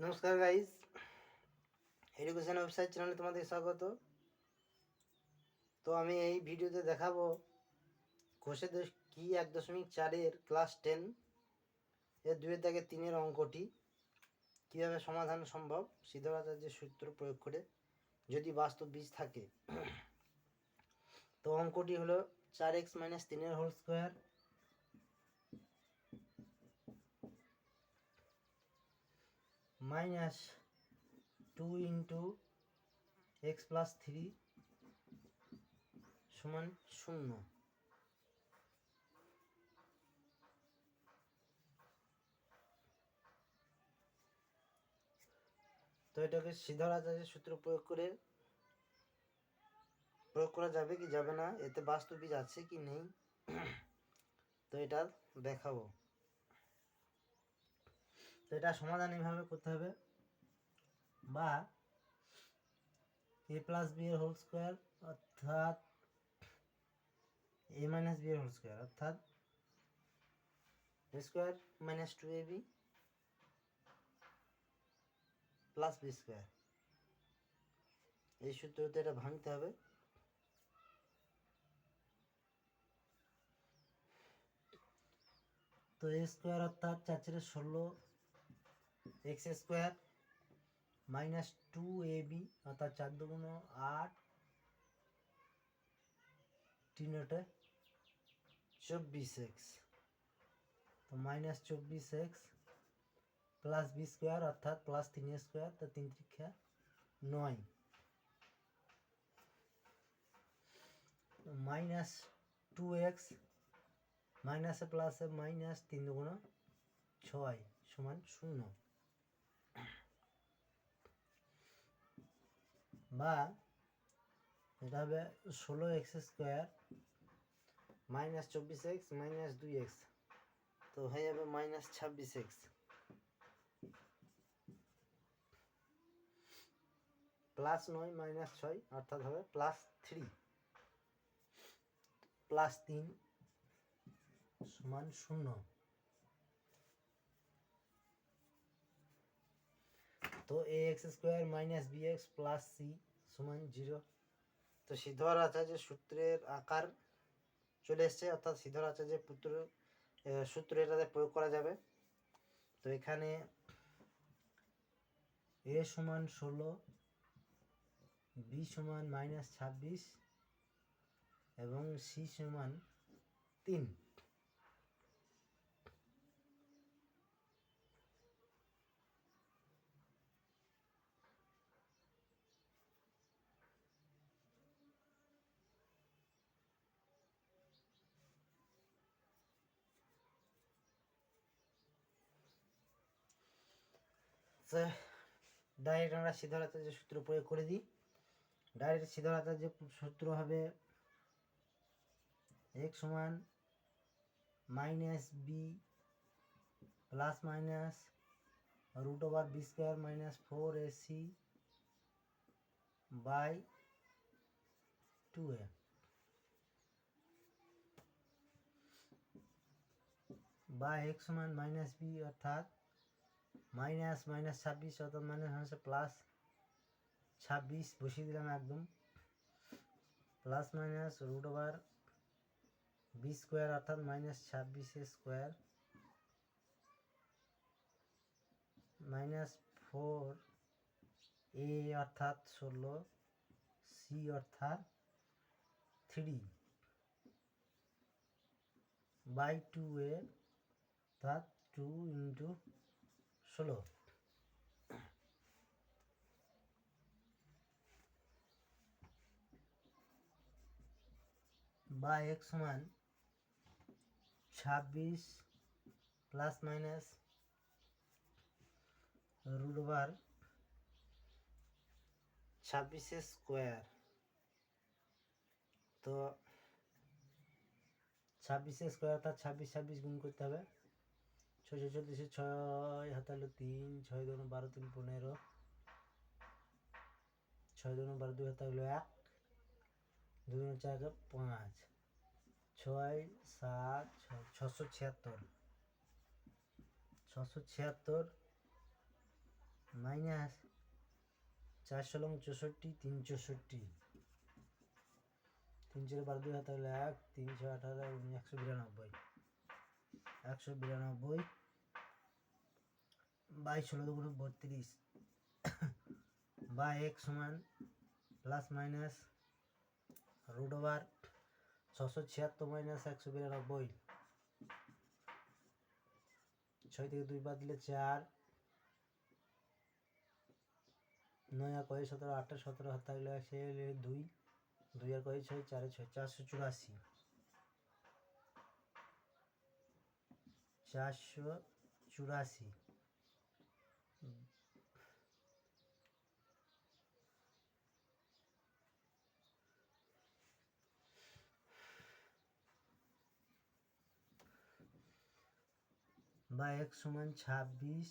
নমস্কার guys, education website চ্যানেলে তোমাদের স্বাগত। তো আমি এই ভিডিওতে দেখাবো কোষে কি 1.4 ক্লাস 10 এর 2-3 অঙ্কটি কীভাবে সমাধান সম্ভব সিদ্ধার্থাচার্যের সূত্র প্রয়োগ করে যদি বাস্তব বীজ থাকে। তো অঙ্কটি হলো 4x - 3 whole square minus 2 × x + 3 সমান 0। তো এটাকে সিদ্ধার্থাচার্যের সূত্র প্রয়োগ করা যাবে কি যাবে না, এতে বাস্তব বীজ আছে কি নেই, তো এটা দেখাবো। তো এটা সমাধান এইভাবে করতে হবে, বা a + b এর হোল স্কোয়ার অর্থাৎ a - b এর হোল স্কোয়ার অর্থাৎ a square - 2ab plus b square, এই সূত্রতে এটা ভাঙতে হবে। তো a স্কোয়ার অর্থাৎ 4 × 16 x স্কোয়ার মাইনাস 2ab অর্থাৎ 4 × 2 = 8 3 × 24x, তো -24x প্লাস বি স্কোয়ার অর্থাৎ প্লাস 3 স্কোয়ার, তো 3 × 3 = 9 মাইনাস 2x মাইনাসে প্লাসে মাইনাস 3 × 6 সমান 0, বা এটা হবে 16x square minus 24x minus 2x, তো হয়ে যাবে -26x প্লাস 9 মাইনাস 6 অর্থাৎ হবে +3 প্লাস 3 সমান 0। তো ax square minus bx plus c সমান 0। তো সিদ্ধার্থাচার্যের সূত্রের আকার চলে এসছে, অর্থাৎ সিদ্ধার্থাচার্যের সূত্র এটাতে প্রয়োগ করা যাবে। তো এখানে a সমান 16, b সমান -26 এবং c সমান 3। ডাইরেক্ট আমরা সিদ্ধার্থাচার্যের সূত্র প্রয়োগ করে দিই। ডাইরেক্ট সিদ্ধার্থাচার্যের সূত্র হবে x সমান -b plus minus √b square minus 4ac by 2a, বা x সমান -b অর্থাৎ মাইনাস -26 অর্থাৎ মাইনাস প্লাস 26 বসিয়ে দিলাম একদম, প্লাস মাইনাস √b স্কোয়ার অর্থাৎ -26 স্কোয়ার মাইনাস 4a অর্থাৎ 16 c অর্থাৎ 3 বাই 2a অর্থাৎ 2 × 16, বা x সমান 26 প্লাস মাইনাস √26 স্কোয়ার, তো 26 স্কোয়ার অর্থাৎ 26 গুণ করতে হবে, 6 6 হাতে হলো 3, 6 2 12 3 15, 6 2 12 2 হাতে হলো 1, 2 4 5, 6 7 676 মাইনাস 4 64 3 64 3 4 12 2 হাতে হলে 1 3 6 18 192 192 বাই 16 দুগুণ 32 বা x সমান plus minus root over 676 minus 192 6 থেকে 2 বাদ দিলে 4 9 আর কয় 17 8 17 হাতে হলে 2 2 আর কয় 6 4 6 484 484 বা x সমান 26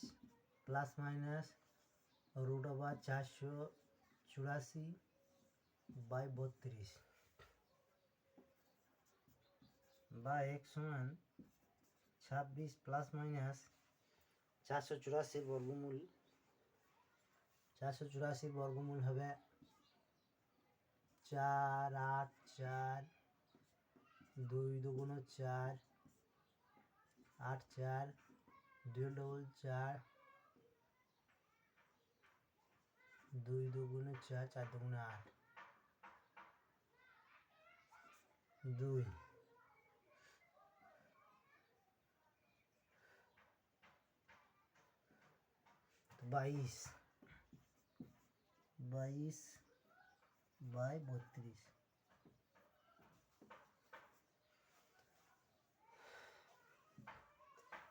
plus minus root over 484 by 32 বা x সমান 26 প্লাস মাইনাস 484 বর্গমূল 484 বর্গমূল হবে 4 8 4 2 দুগুণ 4 8 4 2 ডবল 4 2 দুগুণ 4 4 দুগুণ 8 2 22 22 বাই 32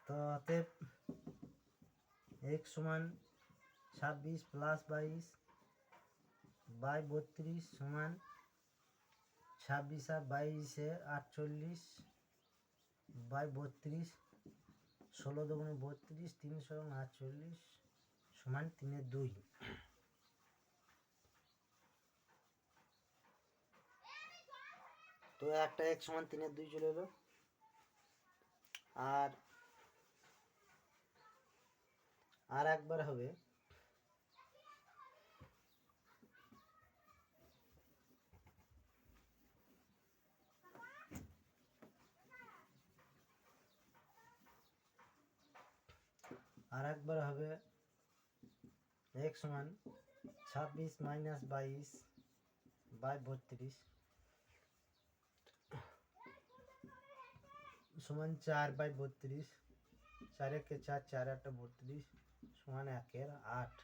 তো অতএব x সমান 26 প্লাস 22 বাই 32 সমান 26 আর 22 এ 48 বাই 32 16 দুগুণে 32 3 সমান 48 সমান 3 2 তো একটা x সমান 3 2 চলে এলো আর একবার হবে x সমান 26 মাইনাস 22 বাই 32 সমান 4 বাই 32 4 একে 4 4 8 32 সমান 1 এর 8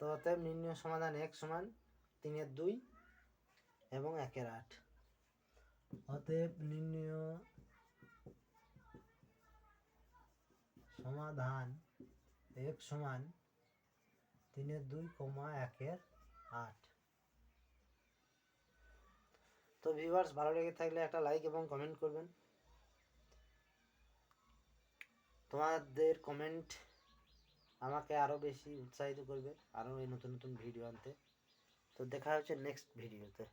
তো অতএব নির্ণয় সমাধান x সমান 3 এর 2 এবং 1 এর 8 অতএব নির্ণয় সমাধান x সমান 3 এর 2, 1 এর 8। তো ভিউয়ার্স, ভালো লেগে থাকলে একটা লাইক এবং কমেন্ট করবেন। তোমাদের কমেন্ট আমাকে আরো বেশি উৎসাহিত করবে আরো এই নতুন নতুন ভিডিও আনতে। তো দেখা হচ্ছে নেক্সট ভিডিওতে।